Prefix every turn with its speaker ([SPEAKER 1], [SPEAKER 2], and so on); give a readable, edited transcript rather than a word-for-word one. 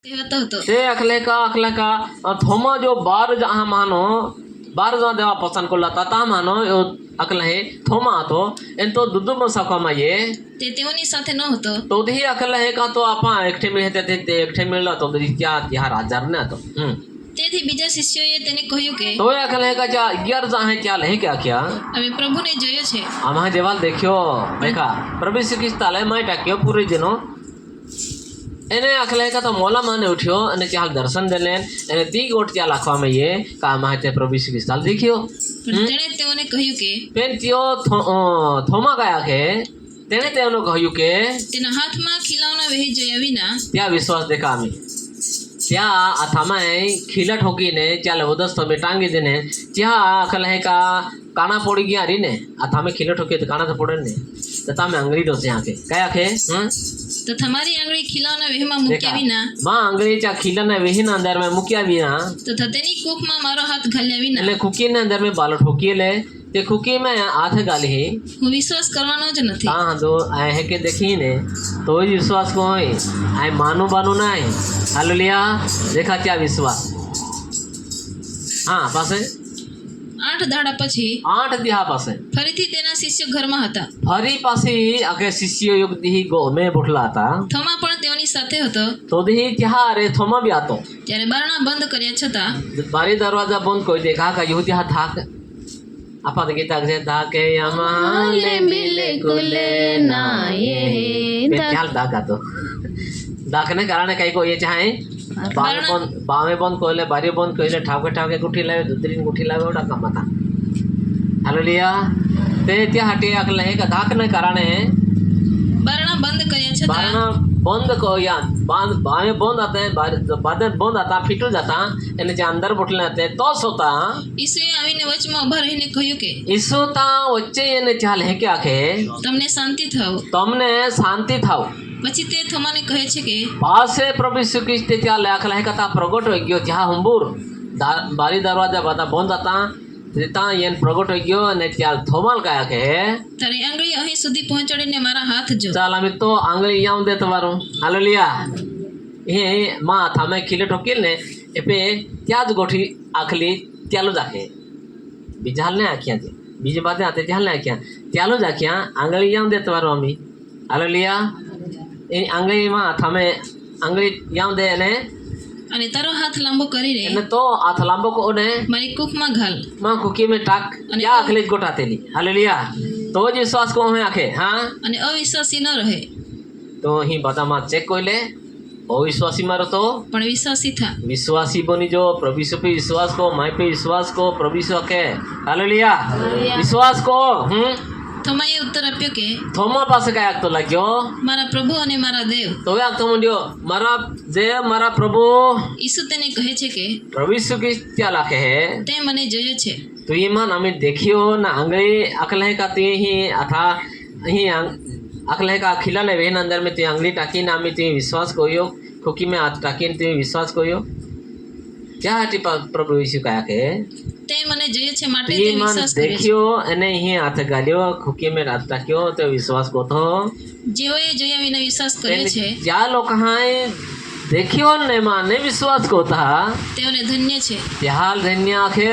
[SPEAKER 1] से अखले का थोमा जो बार जहाँ मानो बार जहाँ देवा पसंद को लता ता मानो यो अकल है थोमा तो इन तो दुदु में सका ये
[SPEAKER 2] तेवनी साथे न होतो
[SPEAKER 1] तो दी अकल है का तो आपा एकठे में हेते ते एकठे मिलला तो दी क्या तिहार हजार ने तो
[SPEAKER 2] તેથી બીજા શિષ્યોએ તેને કહ્યું કે
[SPEAKER 1] तो अकल है का जा 11 जहाँ है क्या है क्या
[SPEAKER 2] અમે પ્રભુને જોયો છે
[SPEAKER 1] आमा देवाल देखियो देखा प्रभु श्री कृष्ण ताले माय टाक्यो पूरी दिनो એને અખલે કા તો મોલા માને ઉઠ્યો અને ચાલ દર્શન દેલે એને તી ગોટ ચાલ આખવામાં ये का माते प्रभु श्री कृष्ण ताल देखियो
[SPEAKER 2] તેણે તેઓને કહ્યું કે
[SPEAKER 1] પેન ત્યો થોમા ગયા કે તેણે તેઓને કહ્યું કે
[SPEAKER 2] તેના હાથમાં ખીલાવના વહી જયા વિના
[SPEAKER 1] ત્યાં વિશ્વાસ દેખા અમે ત્યાં આથામાં ખીલા ઠોકીને ચાલે ઉદસ્ત में टांगी देने ત્યાં અખલે का काना पड़ी गया री ने आथामे खीला ठोकी तो काना तो पड़े ने तो तामे अंगड़ी डोसे आके कया के
[SPEAKER 2] તો તમારી આંગળી ખીલાવના વહેમાં મૂક્યા વિના
[SPEAKER 1] मां अंगड़ी चा खीला ने वेहीना अंदर में मुकिया बिना
[SPEAKER 2] તથા તેની કૂખમાં મારો હાથ ઘાલ્યા વિના
[SPEAKER 1] એટલે ખુકી ને અંદર में बालो ठोकी ले ते खुकी में हाथ गाली है
[SPEAKER 2] હું વિશ્વાસ કરવાનો જ નથી
[SPEAKER 1] हाँ तो आए है के देखी ने तो ही विश्वास को है आए मानो बानो ना है हालेलुया देखा क्या विश्वास हाँ पासे
[SPEAKER 2] 8 દાડા પછી
[SPEAKER 1] 8 दिहा पासे
[SPEAKER 2] ફરીથી તેના શિષ્ય ઘરમાં હતા
[SPEAKER 1] फरी पासे आगे शिष्य युग दी गो में बुठला था
[SPEAKER 2] થોમા પણ તેઓની સાથે હતો
[SPEAKER 1] तो दी तिहा रे थोमा भी आतो
[SPEAKER 2] ત્યારે બારણા બંધ કર્યા છતાં
[SPEAKER 1] बारी दरवाजा बंद कोई देखा का यहूदी हाथ था आपा देखी तक से था के यमाले मिले कुले ना ये ख्याल दागा तो दाखने कारण कई को ये चाहे बावे बंद कोले बारी बंद कोले ठावके गुठी लावे दुदरीन गुठी लावे ओडा काम था हालेलुया ते त्या हटे अकल है का दाखने कारण
[SPEAKER 2] બારણા બંધ કર્યા છતાં
[SPEAKER 1] बारना बंद को या बावे बंद आते हैं बाद बंद आता फिटू जाता एने जे अंदर बोटले आते तो सोता
[SPEAKER 2] ઈસુએ આવીને વચમાં ઊભા રહીને કહ્યું કે
[SPEAKER 1] ઈસોતા વચ્ચે એને ચાલ હે કે આખે
[SPEAKER 2] તમને શાંતિ થાવ
[SPEAKER 1] તમને શાંતિ થાવ
[SPEAKER 2] પછી તે થોમાને કહે છે કે
[SPEAKER 1] પાસે પ્રભુ શ્રી કૃષ્ણ ત્યાં લાખલા હે કથા પ્રગટ હોઈ ગયો જ્યાં હુંબુર બારી દરવાજા બધા બંધ હતા ત્યાં એને પ્રગટ હોઈ ગયો અને ત્યાં થોમાલ કયા કે
[SPEAKER 2] તારી આંગળી અહીં સુધી પહોંચાડીને મારા હાથ જો
[SPEAKER 1] ચાલ અમે તો આંગળી આવું દે તમારું હાલેલુયા એ માં થામે ખીલે ઠોકીલ ને એ પે ત્યાં જ ગોઠી આખલી ત્યાલો જ આખે બીજા હાલ ને આખ્યા છે બીજી બાજુ આતે ત્યાં ને આખ્યા ત્યાલો જ આખ્યા આંગળી આવું દે તમારું અમે હાલેલુયા એ આંગળીમાં થામે આંગળી આવું દે અને
[SPEAKER 2] અને તારો હાથ લાંબો કરીને
[SPEAKER 1] એને તો હાથ લાંબો કોને
[SPEAKER 2] મારી કૂખમાં ઘાલ
[SPEAKER 1] માં કુકી में टाक या आखली गोटातेली हालेलुया तो જ વિશ્વાસ को है आखे हाँ
[SPEAKER 2] અને અવિશ્વાસી ન રહે
[SPEAKER 1] तो ही बतामा चेक कोइले अविश्वासी मारो तो
[SPEAKER 2] પણ વિશ્વાસી થા
[SPEAKER 1] विश्वासी बनी जो प्रभु पे विश्वास को माय पे विश्वास को प्रभु से के हालेलुया विश्वास को
[SPEAKER 2] થોમાએ ઉત્તર આપ્યો કે
[SPEAKER 1] थोमा पास का तो लाग्यो
[SPEAKER 2] મારા પ્રભુ અને મારા દેવ
[SPEAKER 1] तो या तो मंडियो मारा जे मारा प्रभु
[SPEAKER 2] ઈસુ તેને કહે છે કે
[SPEAKER 1] प्रभु यीशु की क्या लाखे है
[SPEAKER 2] તે મને જોયો છે
[SPEAKER 1] तो ये मान हमें देखियो ना आंगळे अकल है का ते ही अथा ही अकल है का खिला ले वेन अंदर में ते आंगली टाकी ना में ते विश्वास कोयो खोकी में हाथ टाकी ते विश्वास कोयो क्या हटी प्रभु यीशु कहा के
[SPEAKER 2] તે મને જોયો છે માટે
[SPEAKER 1] ये
[SPEAKER 2] તે
[SPEAKER 1] मान
[SPEAKER 2] વિશ્વાસ કરે છે
[SPEAKER 1] देखियो अने ही हाथ गालियो खोकी में हाथ टाक्यो तो विश्वास को तो
[SPEAKER 2] જેઓએ જોયા વિના વિશ્વાસ કર્યો છે
[SPEAKER 1] जा लोग हाय देखियो ने माने विश्वास को था
[SPEAKER 2] તેઓને ધન્ય છે
[SPEAKER 1] हाल धन्य आखे